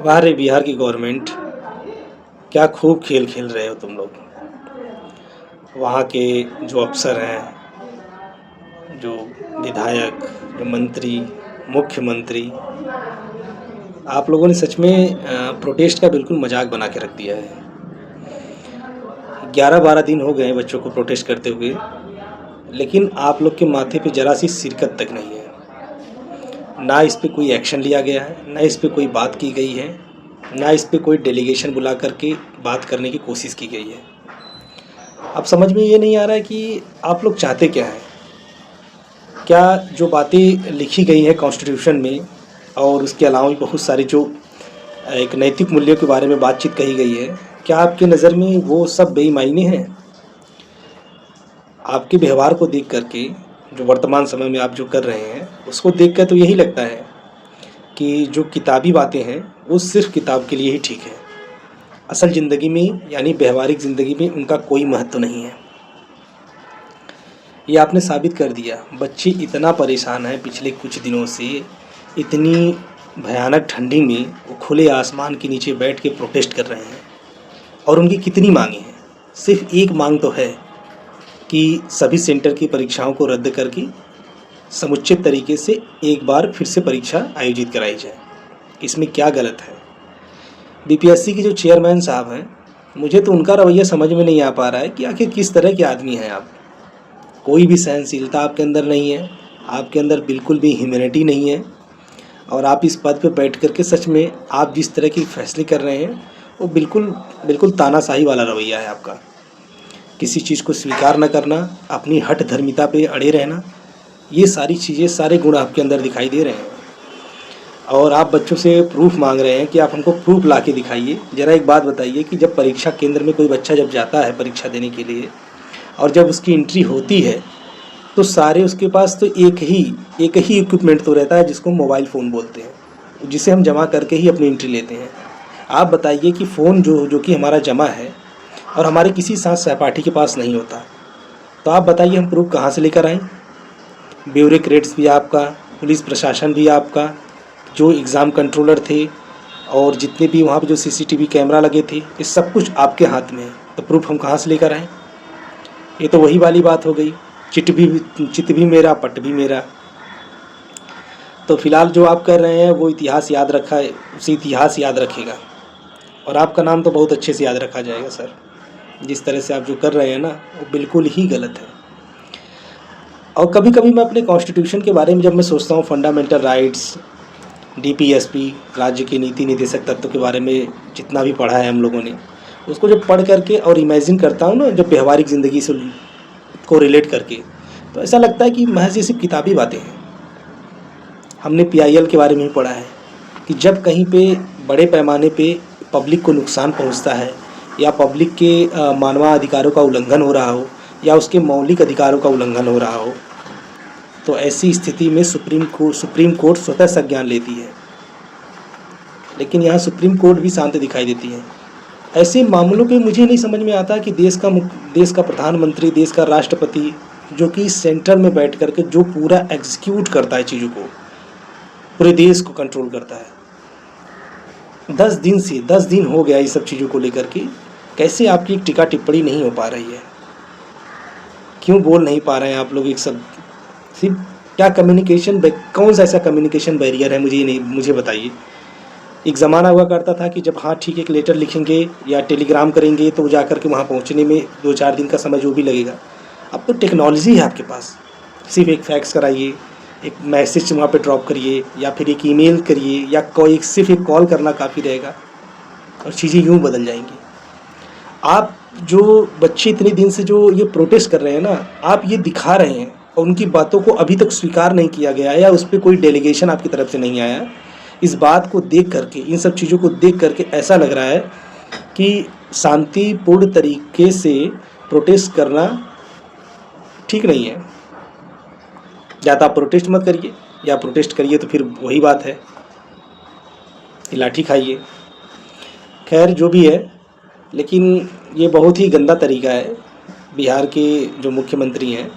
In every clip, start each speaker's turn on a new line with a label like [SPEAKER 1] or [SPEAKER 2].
[SPEAKER 1] वाह रे बिहार की गवर्नमेंट, क्या खूब खेल खेल रहे हो तुम लोग। वहाँ के जो अफसर हैं, जो विधायक, जो मंत्री, मुख्यमंत्री, आप लोगों ने सच में प्रोटेस्ट का बिल्कुल मजाक बना के रख दिया है। 11-12 दिन हो गए हैं बच्चों को प्रोटेस्ट करते हुए, लेकिन आप लोग के माथे पे जरा सी सिरकत तक नहीं है। ना इस पे कोई एक्शन लिया गया है, ना इस पे कोई बात की गई है, ना इस पे कोई डेलीगेशन बुला करके बात करने की कोशिश की गई है। अब समझ में ये नहीं आ रहा है कि आप लोग चाहते क्या हैं। क्या जो बातें लिखी गई हैं कॉन्स्टिट्यूशन में और उसके अलावा भी बहुत सारी जो एक नैतिक मूल्यों के बारे में बातचीत कही गई है, क्या आपके नज़र में वो सब बेईमानी हैं? आपके व्यवहार को देख करके, जो वर्तमान समय में आप जो कर रहे हैं उसको देख कर तो यही लगता है कि जो किताबी बातें हैं वो सिर्फ किताब के लिए ही ठीक है। असल ज़िंदगी में यानी व्यवहारिक ज़िंदगी में उनका कोई महत्व नहीं है। ये आपने साबित कर दिया। बच्चे इतना परेशान हैं पिछले कुछ दिनों से, इतनी भयानक ठंडी में वो खुले आसमान के नीचे बैठ के प्रोटेस्ट कर रहे हैं। और उनकी कितनी मांगे हैं? सिर्फ एक मांग तो है कि सभी सेंटर की परीक्षाओं को रद्द करके समुचित तरीके से एक बार फिर से परीक्षा आयोजित कराई जाए। इसमें क्या गलत है? बीपीएससी के जो चेयरमैन साहब हैं, मुझे तो उनका रवैया समझ में नहीं आ पा रहा है कि आखिर किस तरह के आदमी हैं आप। कोई भी सहनशीलता आपके अंदर नहीं है, आपके अंदर बिल्कुल भी ह्यूमैनिटी नहीं है। और आप इस पद पे बैठ कर के सच में आप जिस तरह की फैसले कर रहे हैं वो बिल्कुल बिल्कुल तानाशाही वाला रवैया है आपका। किसी चीज़ को स्वीकार न करना, अपनी हठ धर्मिता पे अड़े रहना, ये सारी चीज़ें, सारे गुण आपके अंदर दिखाई दे रहे हैं। और आप बच्चों से प्रूफ मांग रहे हैं कि आप हमको प्रूफ ला के दिखाइए। ज़रा एक बात बताइए कि जब परीक्षा केंद्र में कोई बच्चा जब जाता है परीक्षा देने के लिए और जब उसकी एंट्री होती है तो सारे उसके पास तो एक ही इक्विपमेंट तो रहता है जिसको मोबाइल फ़ोन बोलते हैं, जिसे हम जमा करके ही अपनी एंट्री लेते हैं। आप बताइए कि फ़ोन जो कि हमारा जमा है और हमारे किसी साथ सहपाठी के पास नहीं होता, तो आप बताइए हम प्रूफ कहाँ से लेकर आएँ? ब्यूरोक्रेट्स भी आपका, पुलिस प्रशासन भी आपका, जो एग्ज़ाम कंट्रोलर थे और जितने भी वहाँ पे जो सीसीटीवी कैमरा लगे थे, ये सब कुछ आपके हाथ में है, तो प्रूफ हम कहाँ से लेकर आएँ? ये तो वही वाली बात हो गई, चित भी मेरा पट भी मेरा। तो फिलहाल जो आप कर रहे हैं वो इतिहास याद रखा है, उसी इतिहास याद रखेगा और आपका नाम तो बहुत अच्छे से याद रखा जाएगा सर। जिस तरह से आप जो कर रहे हैं ना वो बिल्कुल ही गलत है। और कभी कभी मैं अपने कॉन्स्टिट्यूशन के बारे में जब मैं सोचता हूँ, फंडामेंटल राइट्स, डीपीएसपी, राज्य के नीति निर्देशक तत्व के बारे में जितना भी पढ़ा है हम लोगों ने, उसको जब पढ़ करके और इमेजिन करता हूँ ना, जब व्यवहारिक ज़िंदगी से को रिलेट करके, तो ऐसा लगता है कि महज ये सिर्फ किताबी बातें हैं। हमने पीआईएल के बारे में भी पढ़ा है कि जब कहीं पे बड़े पैमाने पे पब्लिक को नुकसान पहुंचता है या पब्लिक के मानवाधिकारों का उल्लंघन हो रहा हो या उसके मौलिक अधिकारों का उल्लंघन हो रहा हो, तो ऐसी स्थिति में सुप्रीम कोर्ट स्वतः संज्ञान लेती है। लेकिन यहाँ सुप्रीम कोर्ट भी शांत दिखाई देती है। ऐसे मामलों पे मुझे नहीं समझ में आता कि देश का प्रधानमंत्री, देश का राष्ट्रपति, जो कि सेंटर में बैठ कर के जो पूरा एग्जीक्यूट करता है चीज़ों को, पूरे देश को कंट्रोल करता है, 10 दिन हो गया ये सब चीज़ों को लेकर के, कैसे आपकी एक टीका टिप्पणी नहीं हो पा रही है? क्यों बोल नहीं पा रहे हैं आप लोग एक सब? सिर्फ क्या कम्युनिकेशन, कौन सा ऐसा कम्युनिकेशन बैरियर है? मुझे बताइए। एक ज़माना हुआ करता था कि जब हाँ ठीक है, एक लेटर लिखेंगे या टेलीग्राम करेंगे तो जा कर के वहाँ पहुँचने में 2-4 दिन का समय जो भी लगेगा। अब तो टेक्नोलॉजी है आपके पास, सिर्फ एक फैक्स कराइए, एक मैसेज वहाँ पे ड्रॉप करिए या फिर एक ईमेल करिए या कोई सिर्फ एक कॉल करना काफ़ी रहेगा और चीज़ें यूँ बदल जाएंगी। आप जो बच्चे इतने दिन से जो ये प्रोटेस्ट कर रहे हैं ना, आप ये दिखा रहे हैं और उनकी बातों को अभी तक स्वीकार नहीं किया गया है या उस पर कोई डेलीगेशन आपकी तरफ से नहीं आया। इस बात को देख करके, इन सब चीज़ों को देख करके ऐसा लग रहा है कि शांतिपूर्ण तरीके से प्रोटेस्ट करना ठीक नहीं है। या तो आप प्रोटेस्ट मत करिए, या प्रोटेस्ट करिए तो फिर वही बात है, लाठी खाइए। खैर जो भी है, लेकिन ये बहुत ही गंदा तरीका है बिहार के जो मुख्यमंत्री हैं।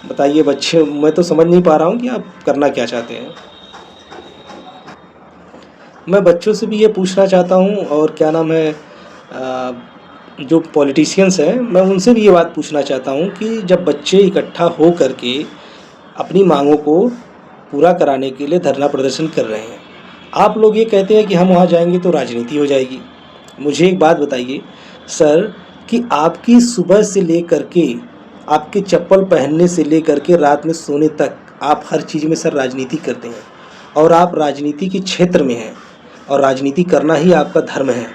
[SPEAKER 1] बताइए बच्चे, मैं तो समझ नहीं पा रहा हूँ कि आप करना क्या चाहते हैं। मैं बच्चों से भी ये पूछना चाहता हूँ और क्या नाम है जो पॉलिटिशियंस हैं मैं उनसे भी ये बात पूछना चाहता हूँ कि जब बच्चे इकट्ठा हो करके अपनी मांगों को पूरा कराने के लिए धरना प्रदर्शन कर रहे हैं, आप लोग ये कहते हैं कि हम वहाँ जाएंगे तो राजनीति हो जाएगी। मुझे एक बात बताइए सर कि आपकी सुबह से लेकर के आपके चप्पल पहनने से लेकर के रात में सोने तक आप हर चीज़ में सर राजनीति करते हैं और आप राजनीति के क्षेत्र में हैं और राजनीति करना ही आपका धर्म है।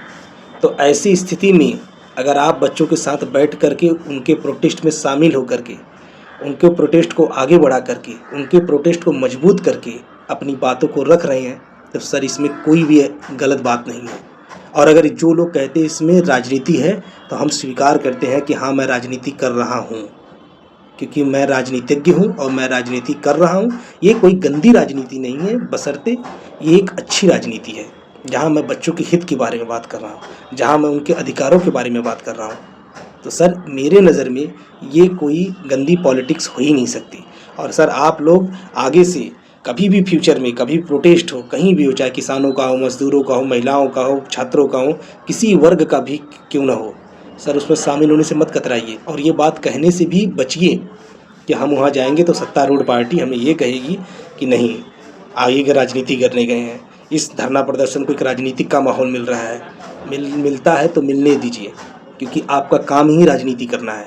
[SPEAKER 1] तो ऐसी स्थिति में अगर आप बच्चों के साथ बैठ करके उनके प्रोटेस्ट में शामिल हो करके उनके प्रोटेस्ट को आगे बढ़ा करके उनके प्रोटेस्ट को मजबूत करके अपनी बातों को रख रहे हैं, तो सर इसमें कोई भी गलत बात नहीं है। और अगर जो लोग कहते हैं इसमें राजनीति है तो हम स्वीकार करते हैं कि हाँ मैं राजनीति कर रहा हूँ, क्योंकि मैं राजनीतिज्ञ हूँ और मैं राजनीति कर रहा हूँ। ये कोई गंदी राजनीति नहीं है, बशर्ते ये एक अच्छी राजनीति है जहाँ मैं बच्चों के हित के बारे में बात कर रहा हूँ, जहाँ मैं उनके अधिकारों के बारे में बात कर रहा हूँ। तो सर मेरे नज़र में ये कोई गंदी पॉलिटिक्स हो ही नहीं सकती। और सर आप लोग आगे से कभी भी फ्यूचर में कभी प्रोटेस्ट हो कहीं भी हो, चाहे किसानों का हो, मजदूरों का हो, महिलाओं का हो, छात्रों का हो, किसी वर्ग का भी क्यों ना हो, सर उसमें शामिल होने से मत कतराइए और ये बात कहने से भी बचिए कि हम वहाँ जाएंगे तो सत्तारूढ़ पार्टी हमें ये कहेगी कि नहीं आगे के राजनीति करने गए हैं। इस धरना प्रदर्शन को एक राजनीतिक का माहौल मिल रहा है, मिलता है तो मिलने दीजिए, क्योंकि आपका काम ही राजनीति करना है।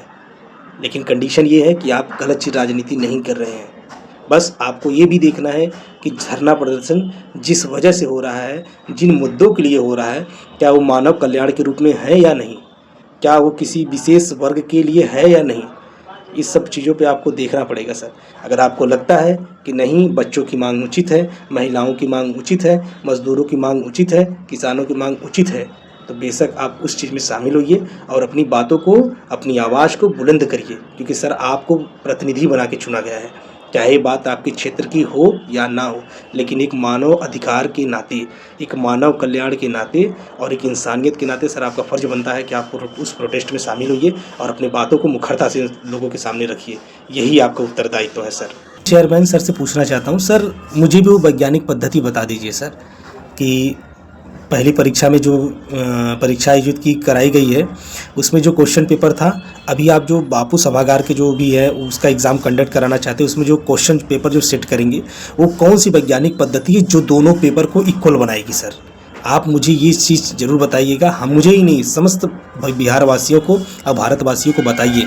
[SPEAKER 1] लेकिन कंडीशन ये है कि आप गलत राजनीति नहीं कर रहे हैं। बस आपको ये भी देखना है कि धरना प्रदर्शन जिस वजह से हो रहा है, जिन मुद्दों के लिए हो रहा है, क्या वो मानव कल्याण के रूप में है या नहीं, क्या वो किसी विशेष वर्ग के लिए है या नहीं, इस सब चीज़ों पे आपको देखना पड़ेगा सर। अगर आपको लगता है कि नहीं बच्चों की मांग उचित है, महिलाओं की मांग उचित है, मज़दूरों की मांग उचित है, किसानों की मांग उचित है, तो बेशक आप उस चीज़ में शामिल होइए और अपनी बातों को, अपनी आवाज़ को बुलंद करिए, क्योंकि सर आपको प्रतिनिधि बना के चुना गया है। चाहे बात आपके क्षेत्र की हो या ना हो, लेकिन एक मानव अधिकार के नाते, एक मानव कल्याण के नाते और एक इंसानियत के नाते सर आपका फ़र्ज़ बनता है कि आप उस प्रोटेस्ट में शामिल होइए और अपनी बातों को मुखरता से लोगों के सामने रखिए। यही आपका उत्तरदायित्व है सर। चेयरमैन सर से पूछना चाहता हूँ सर, मुझे भी वो वैज्ञानिक पद्धति बता दीजिए सर कि पहली परीक्षा में जो परीक्षा आयोजित की कराई गई है उसमें जो क्वेश्चन पेपर था, अभी आप जो बापू सभागार के जो भी है उसका एग्ज़ाम कंडक्ट कराना चाहते हैं, उसमें जो क्वेश्चन पेपर जो सेट करेंगे वो कौन सी वैज्ञानिक पद्धति है जो दोनों पेपर को इक्वल बनाएगी सर? आप मुझे ये चीज़ ज़रूर बताइएगा। हम मुझे ही नहीं, समस्त बिहार वासियों को और भारतवासियों को बताइए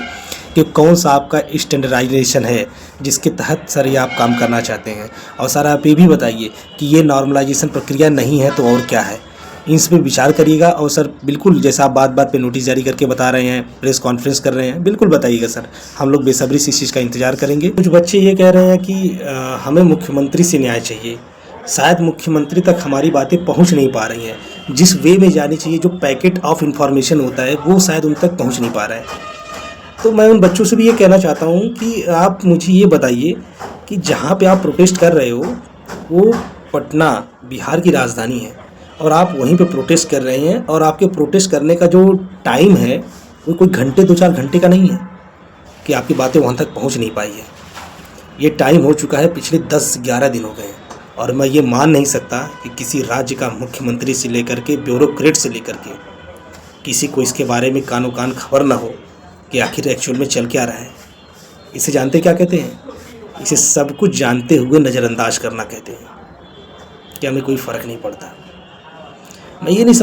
[SPEAKER 1] कि कौन सा आपका स्टैंडर्डाइजेशन है जिसके तहत सर ये आप काम करना चाहते हैं। और सर आप ये भी बताइए कि ये नॉर्मलाइजेशन प्रक्रिया नहीं है तो और क्या है, इस पर विचार करिएगा। और सर बिल्कुल जैसा आप बात बात पे नोटिस जारी करके बता रहे हैं, प्रेस कॉन्फ्रेंस कर रहे हैं, बिल्कुल बताइएगा सर, हम लोग बेसब्री से इस चीज़ का इंतज़ार करेंगे। कुछ बच्चे ये कह रहे हैं कि हमें मुख्यमंत्री से न्याय चाहिए, शायद मुख्यमंत्री तक हमारी बातें पहुंच नहीं पा रही हैं, जिस वे में जानी चाहिए, जो पैकेट ऑफ इन्फॉर्मेशन होता है वो शायद उन तक पहुँच नहीं पा रहा है। तो मैं उन बच्चों से भी ये कहना चाहता हूँ कि आप मुझे ये बताइए कि जहाँ पे आप प्रोटेस्ट कर रहे हो वो पटना बिहार की राजधानी है और आप वहीं पे प्रोटेस्ट कर रहे हैं, और आपके प्रोटेस्ट करने का जो टाइम है वो कोई घंटे 2-4 घंटे का नहीं है कि आपकी बातें वहाँ तक पहुँच नहीं पाई है। ये टाइम हो चुका है, पिछले 10-11 दिन हो गए हैं, और मैं ये मान नहीं सकता कि किसी राज्य का मुख्यमंत्री से लेकर के ब्यूरोक्रेट से लेकर के किसी को इसके बारे में कानो कान खबर ना हो कि आखिर एक्चुअल में चल क्या रहा है। इसे जानते क्या कहते हैं? इसे सब कुछ जानते हुए नज़रअंदाज करना कहते हैं कि हमें कोई फ़र्क नहीं पड़ता। मैं ये नहीं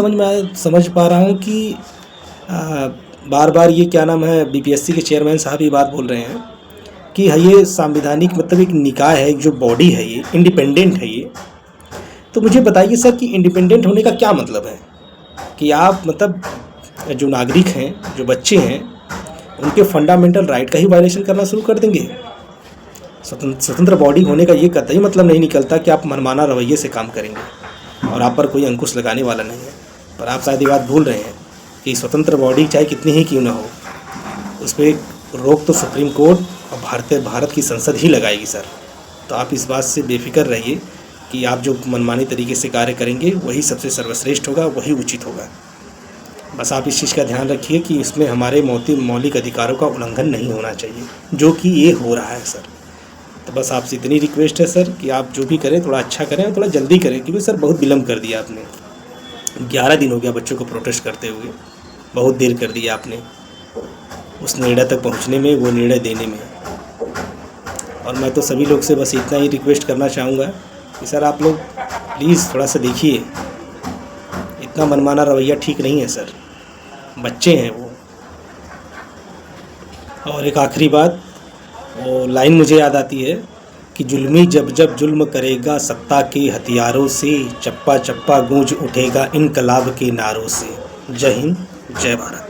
[SPEAKER 1] समझ पा रहा हूँ कि बार बार ये क्या नाम है बीपीएससी के चेयरमैन साहब ये बात बोल रहे हैं कि ये संवैधानिक मतलब एक निकाय है, जो बॉडी है ये इंडिपेंडेंट है ये। तो मुझे बताइए सर कि इंडिपेंडेंट होने का क्या मतलब है कि आप मतलब जो नागरिक हैं, जो बच्चे हैं, उनके फंडामेंटल राइट का ही वायलेशन करना शुरू कर देंगे। स्वतंत्र बॉडी होने का ये कतई मतलब नहीं निकलता कि आप मनमाना रवैये से काम करेंगे और आप पर कोई अंकुश लगाने वाला नहीं है। पर आप शायद ये बात भूल रहे हैं कि स्वतंत्र बॉडी चाहे कितनी ही क्यों ना हो, उस पर रोक तो सुप्रीम कोर्ट और भारत की संसद ही लगाएगी सर। तो आप इस बात से बेफिक्र रहिए कि आप जो मनमानी तरीके से कार्य करेंगे वही सबसे सर्वश्रेष्ठ होगा, वही उचित होगा। बस आप इस चीज़ का ध्यान रखिए कि इसमें हमारे मौलिक अधिकारों का उल्लंघन नहीं होना चाहिए, जो कि ये हो रहा है सर। तो बस आपसे इतनी रिक्वेस्ट है सर कि आप जो भी करें थोड़ा अच्छा करें और थोड़ा जल्दी करें, क्योंकि सर बहुत विलम्ब कर दिया आपने। 11 दिन हो गया बच्चों को प्रोटेस्ट करते हुए, बहुत देर कर दिया आपने उस निर्णय तक पहुंचने में, वो निर्णय देने में। और मैं तो सभी लोग से बस इतना ही रिक्वेस्ट करना चाहूँगा कि सर आप लोग प्लीज़ थोड़ा सा देखिए, इतना मनमाना रवैया ठीक नहीं है सर, बच्चे हैं वो। और एक आखिरी बात, वो लाइन मुझे याद आती है कि जुल्मी जब जब जुल्म करेगा सत्ता के हथियारों से, चप्पा चप्पा गूंज उठेगा इनकलाब के नारों से। जय हिंद, जय भारत।